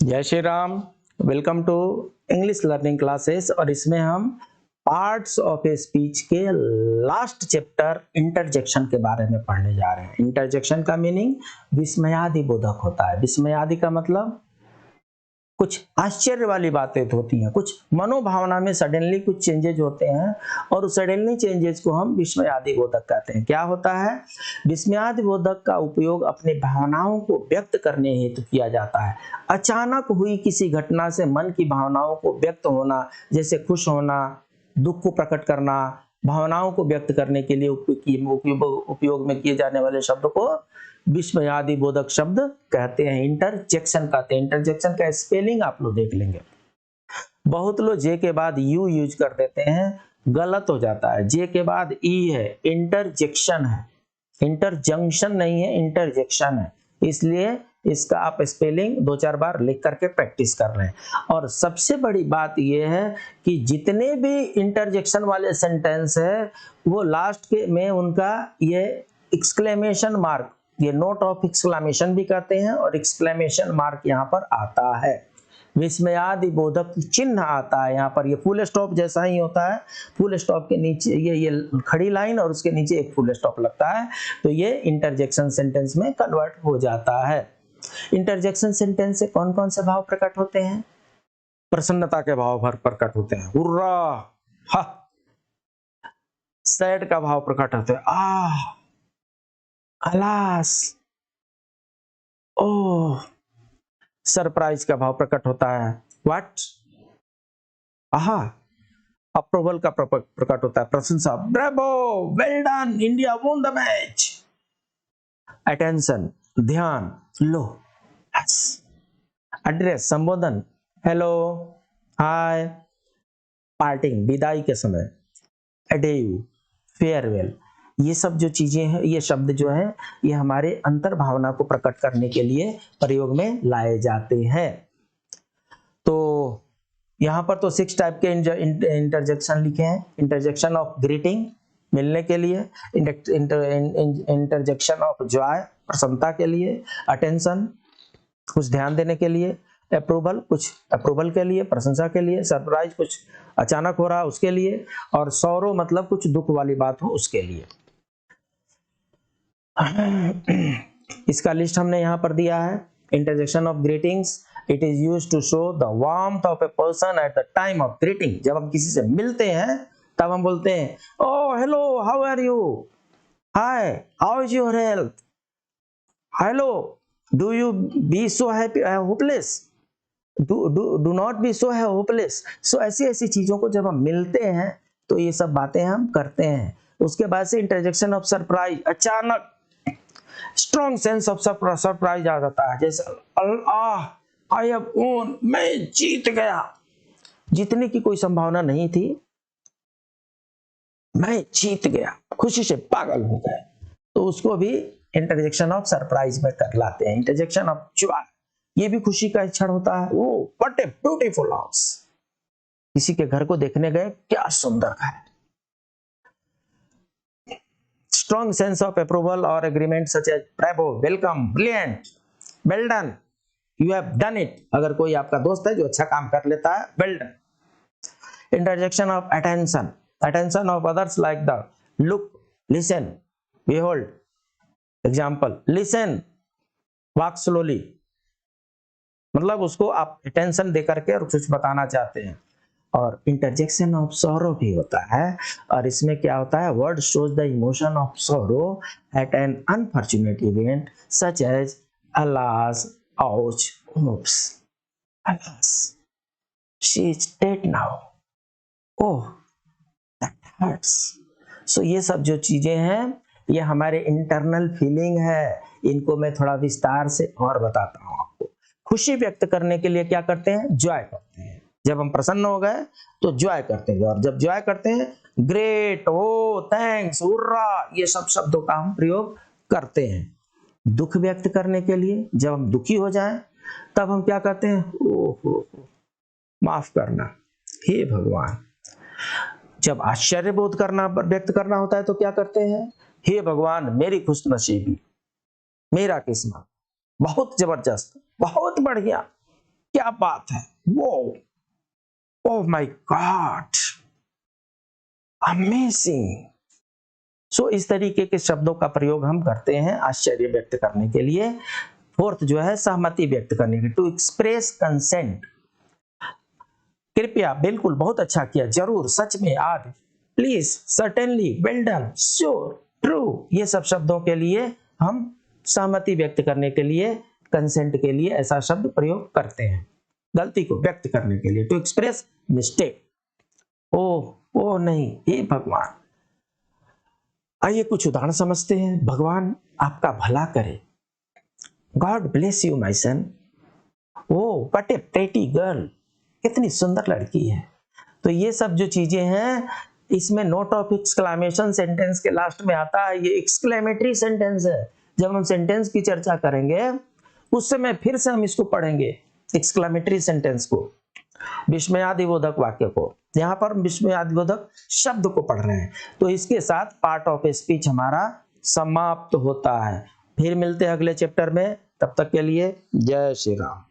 जय Shri Ram. Welcome to English learning classes. और इसमें हम पार्ट्स ऑफ ए स्पीच के लास्ट चैप्टर इंटरजेक्शन के बारे में पढ़ने जा रहे हैं। इंटरजेक्शन का मीनिंग विस्मयादि बोधक होता है। विस्मयादि का मतलब कुछ आश्चर्य वाली बातें होती हैं, कुछ मनोभावना में सडनली कुछ चेंजेज होते हैं और उस सडनली चेंजेस को हम विस्मयादि बोधक कहते हैं। क्या होता है? विस्मयादि बोधक का उपयोग अपनी भावनाओं को व्यक्त करने हेतु किया जाता है। अचानक हुई किसी घटना से मन की भावनाओं को व्यक्त होना, जैसे खुश होना, दुख को प्रकट करना, भावनाओं को व्यक्त करने के लिए उपयोग में किए जाने वाले शब्द को विस्मयादि बोधक शब्द कहते हैं। इंटरजेक्शन कहते हैं। इंटरजेक्शन का स्पेलिंग आप लोग देख लेंगे। बहुत लोग जे के बाद यू यूज कर देते हैं, गलत हो जाता है। जे के बाद ई है, इंटरजेक्शन है, इंटरजंक्शन नहीं है, इंटरजेक्शन है। इसलिए इसका आप स्पेलिंग 2-4 बार लिख करके प्रैक्टिस कर रहे हैं। और सबसे बड़ी बात यह है कि जितने भी इंटरजेक्शन वाले सेंटेंस है वो लास्ट के में उनका ये एक्सक्लेमेशन मार्क, ये नोट ऑफ एक्सक्लेमेशन भी कहते हैं, और एक्सक्लेमेशन मार्क यहाँ पर आता है। विस्मयादि बोधक चिन्ह आता है यहाँ पर। ये फुल स्टॉप जैसा ही होता है। फुल स्टॉप के नीचे ये खड़ी लाइन और उसके नीचे एक फुल स्टॉप लगता है, तो ये इंटरजेक्शन सेंटेंस में कन्वर्ट हो जाता है। इंटरजेक्शन सेंटेंस से कौन कौन से भाव प्रकट होते हैं? प्रसन्नता के भाव प्रकट होते हैं, हुर्रा, हा। सैड का भाव प्रकट होते हैं, आह, अलास, ओह। सरप्राइज का भाव प्रकट होता है, व्हाट, आहा। अप्रूवल का प्रकट होता है, प्रशंसा, bravo, well done, India won the match. Attention, ध्यान, लो, यस। एड्रेस, संबोधन, हेलो, हाय। पार्टिंग, विदाई के समय, अडेयू, फेयरवेल। ये सब जो चीजें हैं, ये शब्द जो है, ये हमारे अंतर भावना को प्रकट करने के लिए प्रयोग में लाए जाते हैं। तो यहाँ पर तो 6 टाइप के इंटरजेक्शन लिखे हैं। इंटरजेक्शन ऑफ ग्रीटिंग, मिलने के लिए। इंटरजेक्शन ऑफ जॉय, प्रसन्नता के लिए। अटेंशन, कुछ ध्यान देने के लिए। अप्रूवल, कुछ अप्रूवल के लिए, प्रशंसा के लिए। सरप्राइज, कुछ अचानक हो रहा उसके लिए। और सौरो मतलब कुछ दुख वाली बात हो उसके लिए। इसका लिस्ट हमने यहाँ पर दिया है। Interjection of greetings, it is used to show the warmth of a person at the time of greeting. जब हम किसी से मिलते हैं तब हम बोलते हैं, oh hello, how are you, hi, how is your health, hello, do you be so happy, hopeless, do not be so hopeless. So ऐसी ऐसी चीजों को जब हम मिलते हैं तो ये सब बातें हम करते हैं। उसके बाद से इंटरजेक्शन ऑफ सरप्राइज, अचानक स्ट्रॉन्ग सेंस ऑफ सरप्राइज आ जाता है। जैसे आई हैव वॉन, मैं जीत गया। जीतने की कोई संभावना नहीं थी, मैं जीत गया, खुशी से पागल हो गए, तो उसको भी इंटरजेक्शन ऑफ सरप्राइज में कर लाते हैं। इंटरजेक्शन ऑफ जॉय, ये भी खुशी का क्षण होता है। Oh what a beautiful house, किसी के घर को देखने गए, क्या सुंदर घर। स्ट्रॉन्ग सेंस ऑफ अप्रूवल और agreement such as bravo, welcome, brilliant, well done, you have done it. अगर कोई आपका दोस्त है जो अच्छा काम कर लेता है, well done. Interjection of attention, attention of others like the look, listen, behold. Example, listen, walk slowly, मतलब उसको आप अटेंशन दे करके और कुछ बताना चाहते हैं। और इंटरजेक्शन ऑफ सॉरो भी होता है, और इसमें क्या होता है, word shows the emotion of sorrow at an unfortunate event such as alas, ouch, oops, alas, she is dead now, oh that hurts। सो ये सब जो चीजें हैं, ये हमारे इंटरनल फीलिंग है। इनको मैं थोड़ा विस्तार से और बताता हूँ आपको। खुशी व्यक्त करने के लिए क्या करते हैं? जॉय करते हैं। जब हम प्रसन्न हो गए तो जॉय करते हैं, और जब जॉय करते हैं, ग्रेट, ओ, थैंक्स, हुर्रा, ये सब शब्दों का हम प्रयोग करते हैं। दुख व्यक्त करने के लिए, जब हम दुखी हो जाएं तब हम क्या कहते हैं? ओहो, माफ करना, हे भगवान। जब आश्चर्य बोध करना व्यक्त करना होता है तो क्या करते हैं? हे भगवान, मेरी खुशनसीबी, मेरा किस्मत बहुत जबरदस्त, बहुत बढ़िया, क्या बात है, वो, ओह माय गॉड, अमेजिंग। सो इस तरीके के शब्दों का प्रयोग हम करते हैं आश्चर्य व्यक्त करने के लिए। फोर्थ जो है सहमति व्यक्त करने के, टू एक्सप्रेस कंसेंट। कृपया, बिल्कुल, बहुत अच्छा किया, जरूर, सच में, आदि, please, certainly, well done, sure, true, ये सब शब्दों के लिए हम सहमति व्यक्त करने के लिए, कंसेंट के लिए ऐसा शब्द प्रयोग करते हैं, गलती को व्यक्त करने के लिए। टू एक्सप्रेस मिस्टेक, ओ नहीं, हे भगवान। आइए कुछ उदाहरण समझते हैं। भगवान आपका भला करे, God bless you my son. O what A pretty girl, कितनी सुंदर लड़की है। तो ये सब जो चीजें हैं, इसमें नोट ऑफ एक्सक्लेमेशन सेंटेंस के लास्ट में आता है, ये एक्सक्लेमेटरी सेंटेंस है। जब हम सेंटेंस की चर्चा करेंगे उस समय फिर से हम इसको पढ़ेंगे, एक्सक्लेमेटरी सेंटेंस को, विस्मयादिबोधक वाक्य को। यहाँ पर विस्मयादिबोधक शब्द को पढ़ रहे हैं। तो इसके साथ पार्ट ऑफ स्पीच हमारा समाप्त होता है। फिर मिलते हैं अगले चैप्टर में, तब तक के लिए जय श्री राम।